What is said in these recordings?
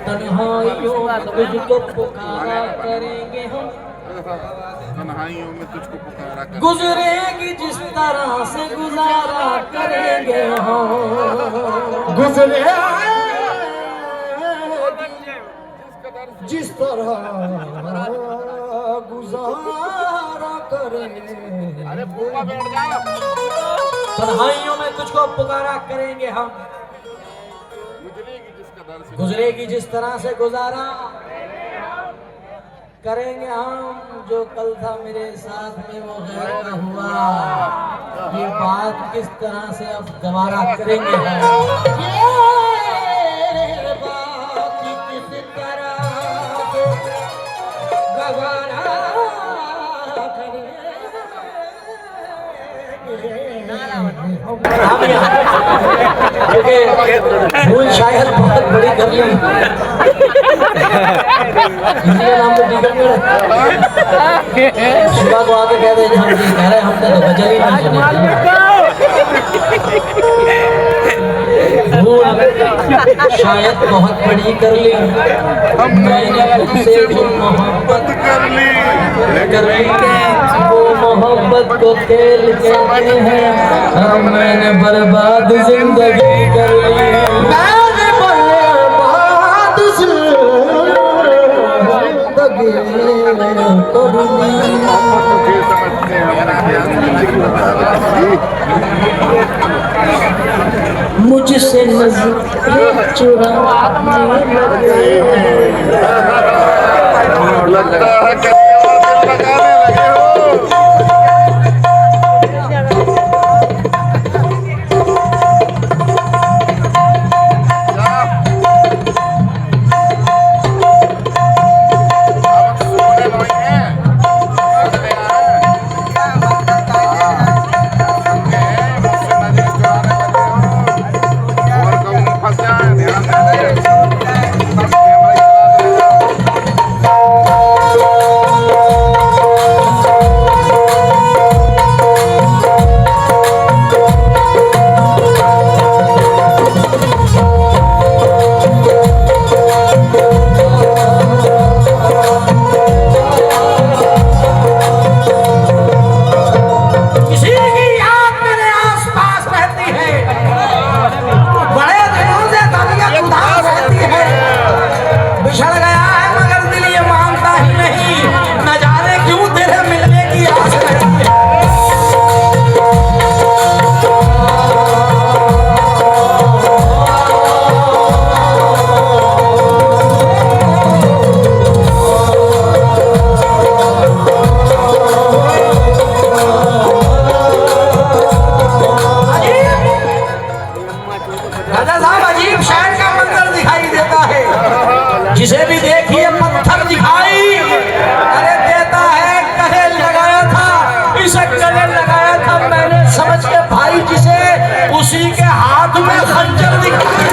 तन्हाइयों में तुझको पुकारा करेंगे हम, तन्हाइयों में तुझको पुकारा करेंगे, गुजरेगी जिस तरह से गुजारा करेंगे हम, जिस तरह गुजारा करेंगे। अरे बुआ बैठ जा। तन्हाइयों में तुझको पुकारा करेंगे हम, गुजरेगी जिस तरह से गुजारा करेंगे हम। जो कल था मेरे साथ में वो गैर हुआ, ये बात किस तरह से अब दोबारा करेंगे हम। ये बात किस तरह से दोबारा करेंगे। भूल शायद बहुत बड़ी कर ली, इसलिए नाम तो टीकमगढ़। शिवा को आके कह दे हम जी कह रहे हमने तो गजल ही नहीं सुनी। भूल शायद बहुत बड़ी कर ली, मैंने तुमसे जो मोहब्बत कर ली, वो मोहब्बत को खेल कहते हैं। मैंने बर्बाद जिंदगी कर ली, मैंने बर्बाद जिंदगी कर ली। मुझसे नजर चुराने लगे, लगता है कि लगाने लगे हो। जिसे भी देखिए पत्थर दिखाई अरे देता है। गले लगाया था, इसे गले लगाया था मैंने समझ के भाई, जिसे उसी के हाथ में खंजर दिखाई।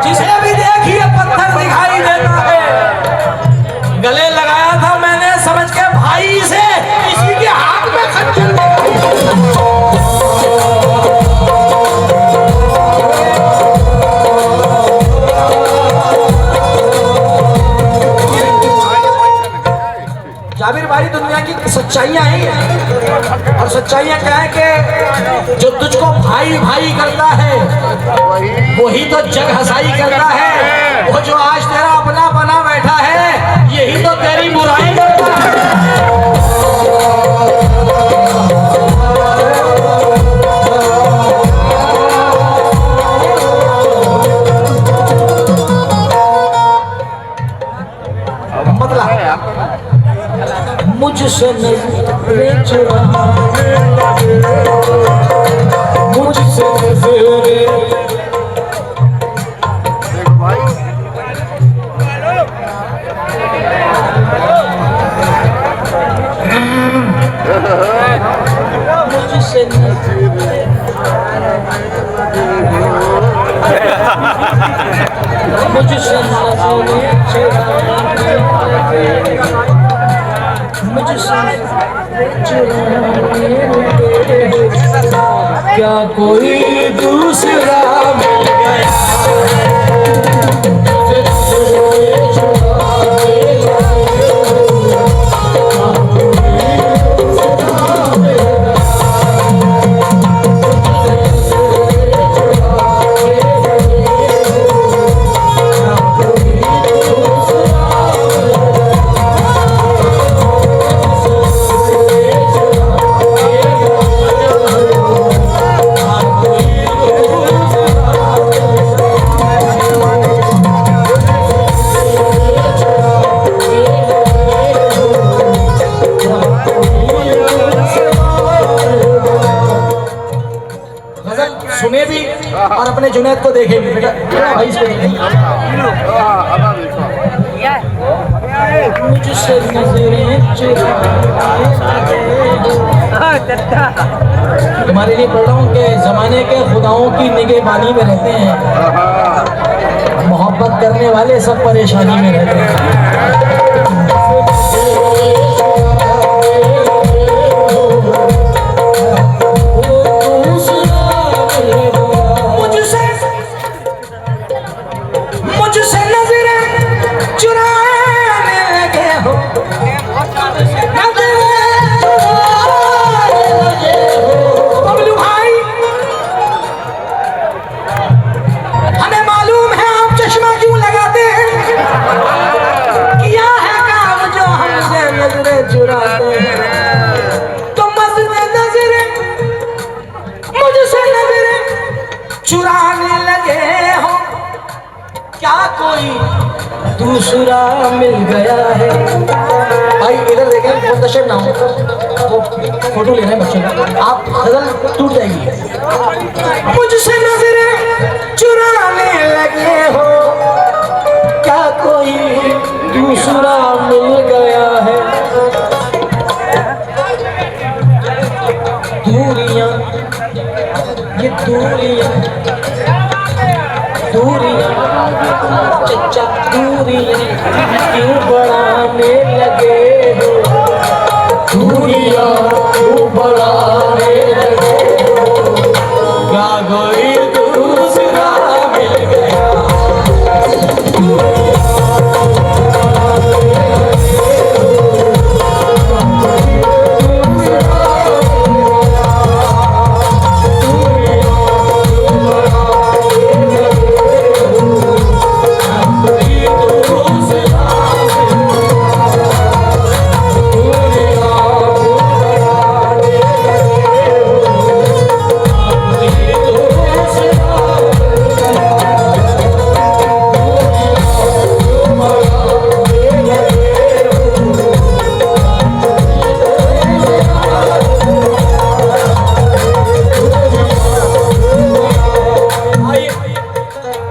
जिसे भी देखिए पत्थर दिखाई देता है। गले लगाया था मैंने समझ के भाई से, इसी के हाथ में खंजर जाबिर भाई, दुनिया की सच्चाइयां हैं और सच्चाइयां क्या है कि जो तुझको भाई भाई करता है वही तो जग हंसाई करता है। वो जो आज तेरा अपना बना बैठा है यही तो तेरी बुराई करता है। मतलब मुझसे नजरें चुराने लगे, मुझसे नजरें मुझसे मुझसे नजरें चुराने लगे, मुझसे चुराने लगे, क्या कोई दूसरा मिल गया? सुने भी और अपने जुनैद को देखे भी। बेटा भाई इसको मुझसे नजरें तुम्हारे लिए पढ़ रहा हूँ कि जमाने के खुदाओं की निगहबानी में रहते हैं, मोहब्बत करने वाले सब परेशानी में रहते हैं। चुराने लगे हो, क्या कोई दूसरा मिल गया है? भाई इधर देखें, मुंतशिर नाम वो फोटो लेना है बच्चे का, आप गजल टूट जाएगी। मुझसे नजरें चुराने लगे हो, क्या कोई दूसरा मिल गया है? दूरियां ये दूरियां दूरियां चचा दूरियां क्यों बढ़ाने लगे हो? दूरियां क्यों बढ़ाने लगे हो? क्या कोई दूसरा मिल गया?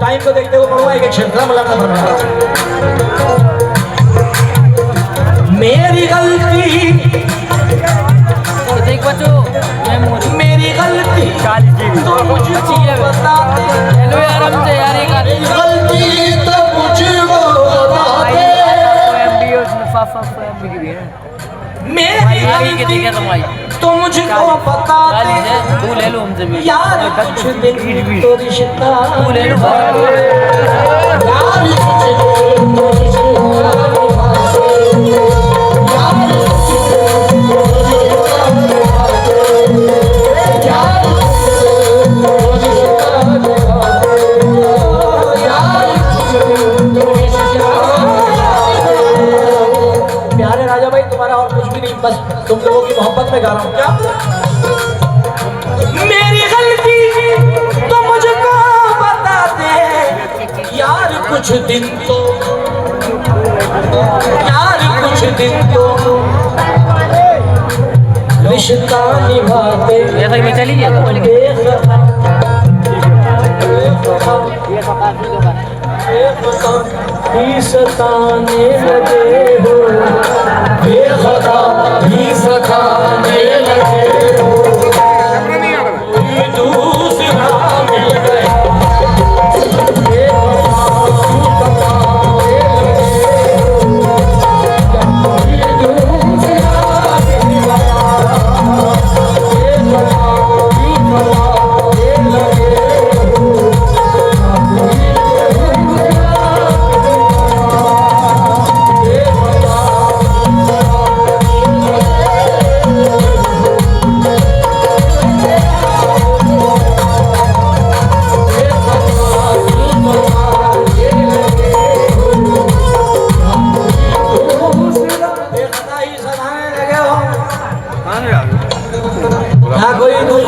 टाइम को देखते हुए पढ़ूंगा एक क्षेत्र मेरी गलती मेरी गलती तो मुझको बता दे, गलती तो मुझको बता दे, मेरी गलती तो मुझको बता दे, यार कुछ दिन तो रिश्ता प्यारे राजा भाई, तुम्हारा और कुछ भी नहीं, बस तुम लोगों की मोहब्बत में गा रहा हूँ। क्या मेरी गलती तो मुझको बता दे, यार कुछ दिन तो, यार कुछ दिन तो रिश्ता निभाते ही सताने लगे हो, बेखता ही सताने लगे हो।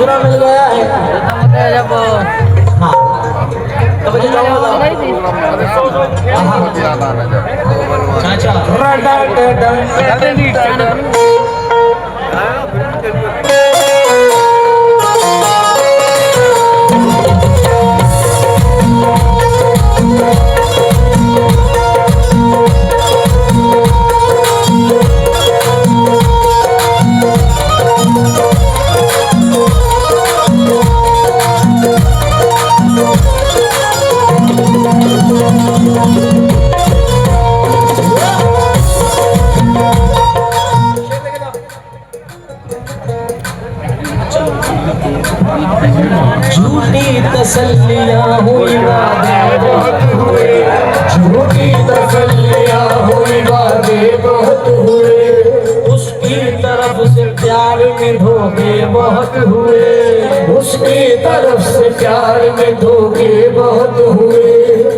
दूसरा मिल गया है। हाँ तो बजे जाओ झूठी तसल्लियां हुई वादे बहुत हुए, झूठी तसल्लियां हुई वादे बहुत हुए, उसकी तरफ से प्यार में धोखे बहुत हुए, उसकी तरफ से प्यार में धोखे बहुत हुए।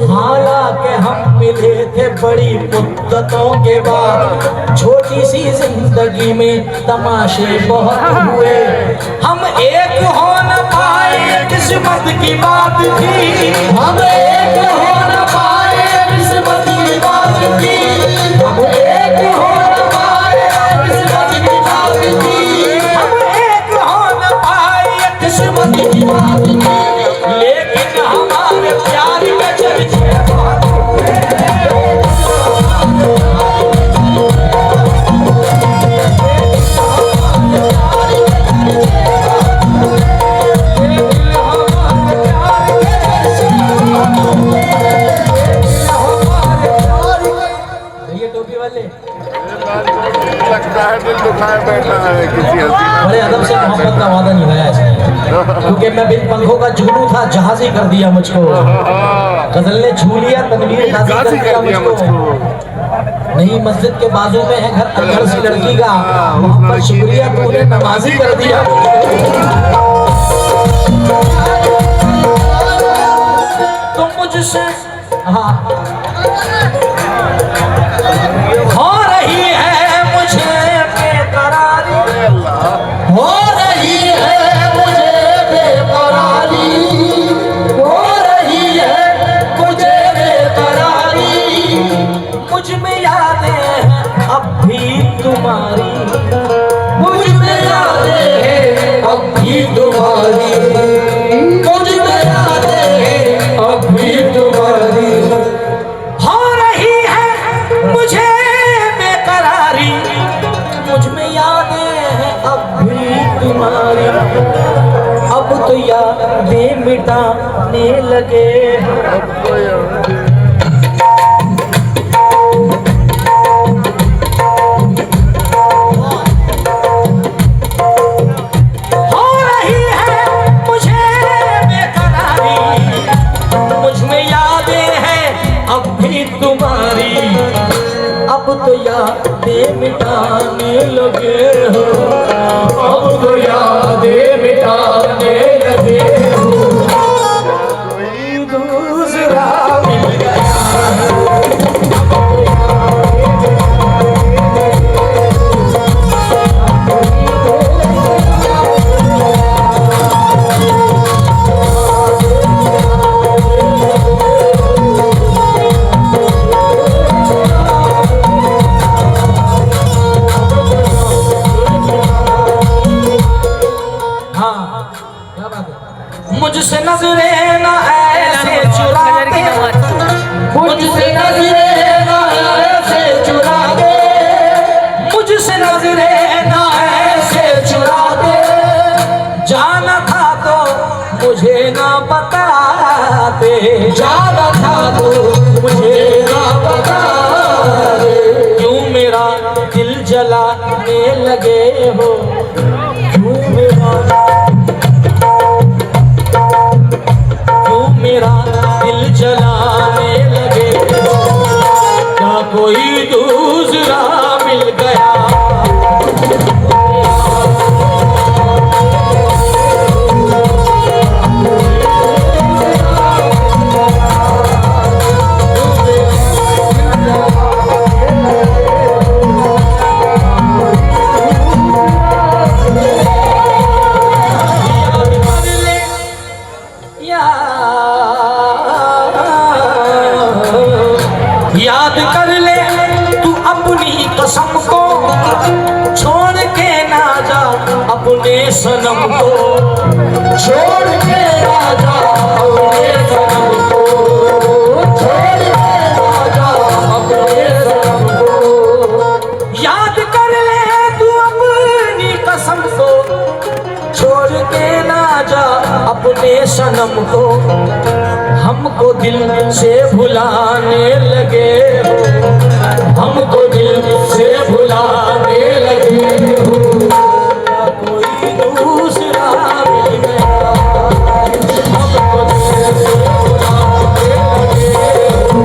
हालांकि हम मिले थे बड़ी मुद्दतों के बाद, छोटी सी जिंदगी में तमाशे बहुत हुए। हम एक हो न पाए किस्मत की बात थी, हम एक हो न पाए किस्मत की बात थी, हम एक हो न पाए किस्मत की बात थी, हम एक हो न पाए किस्मत की बात थी। लेकिन हमारे प्यार के चर्चे बहुत हुए। लगता है दिल दुखाए बैठा है किसी हसीना। बड़े अदब से मोहब्बत का वादा निभाया इसने, क्योंकि मैं बिन पंखों का जुगनू था, जहाज ही कर दिया मुझको। गजल ने छू लिया, तनवीर गाजी कर दिया मुझको। नहीं मस्जिद के बाजू में है घर, अनहर सी लड़की का, वहाँ पर शुक्रिया तूने नमाजी कर दिया। तुम मुझसे हाँ हो रही है मुझे बेकरारी, हो रही है मुझे बेकरारी, हो रही है मुझे बेकरारी, मुझ में यादें हैं अब भी तुम्हारी, मुझ में यादें हैं अब भी तुम्हारी, मुझ में यादें हैं अब भी तुम्हारी। हो रही है मुझे बेकरारी, मुझ में यादें हैं अब भी तुम्हारी, अब तो यादें मिटाने लगे। हो रही है मुझे बेकरारी, मुझ में यादें हैं अब भी तुम्हारी, अब तो यादें मिटाने लगे हो, अब तो यादें मिटाने लगे हो। कोई दूसरा मिल गया मुझसे नजरें ना ऐसे चुराते, मुझसे नजरें ना ऐसे चुराते, मुझसे नजरें ना ऐसे चुराते, जाना था तो मुझे ना बताते, जाना था तो मुझे ना बताते, क्यों मेरा दिल जलाने लगे हो, क्यों मेरा दिल जलाने लगे, क्या कोई दूसरा मिल गया। सनम को छोड़ के ना जाओ, अपने सनम को छोड़ के ना जाओ, अपने सनम को। याद कर ले तू अपनी कसम को, छोड़ के ना जा अपने सनम को। हमको दिल से भुलाने लगे हो, हमको दिल से भुलाने लगे हो, कोई दूसरा मिल गया। हमको दिल से भुलाने लगे हो,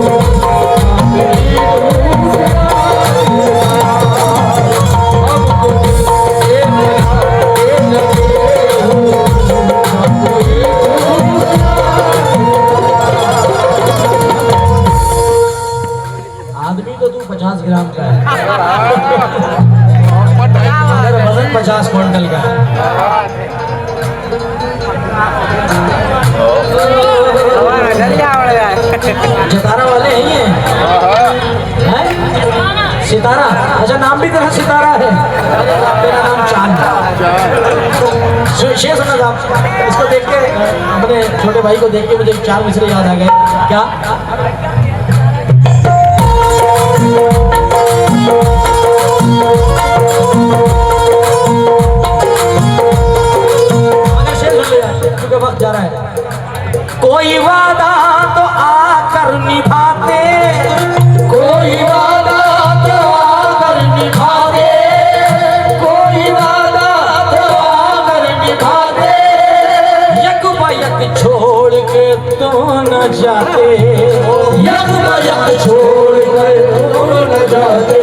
हमको दिल से भुलाने लगे हो, आदमी तो तू 50 ग्राम का है, अगर वजन 50 क्विंटल का है। जतारा वाले हैं ये हैं? सितारा, अच्छा नाम भी तेरा सितारा है, तेरा नाम चांद है। शेर सुना साहब, इसको देख के अपने छोटे भाई को देख के मुझे 4 मिसरे याद आ गए। क्या? क्योंकि वक्त जा रहा है। कोई वादा तो आकर निभाते, कोई वादा तो आकर निभाते, कोई वादा तो आकर निभाते, यक बयक छोड़ के तो न जाते, यक बयक छोड़ के तो न जाते।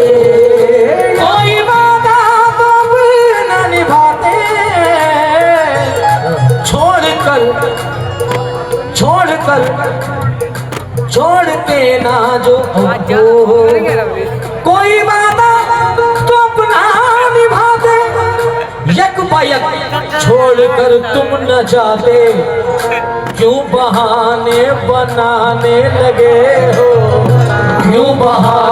कोई वादा तो न निभाते, छोड़ के ना जो कोई वादा तो अपना निभाते, यक बयक छोड़ कर तुम न जाते, क्यों बहाने बनाने लगे हो, क्यों बहाने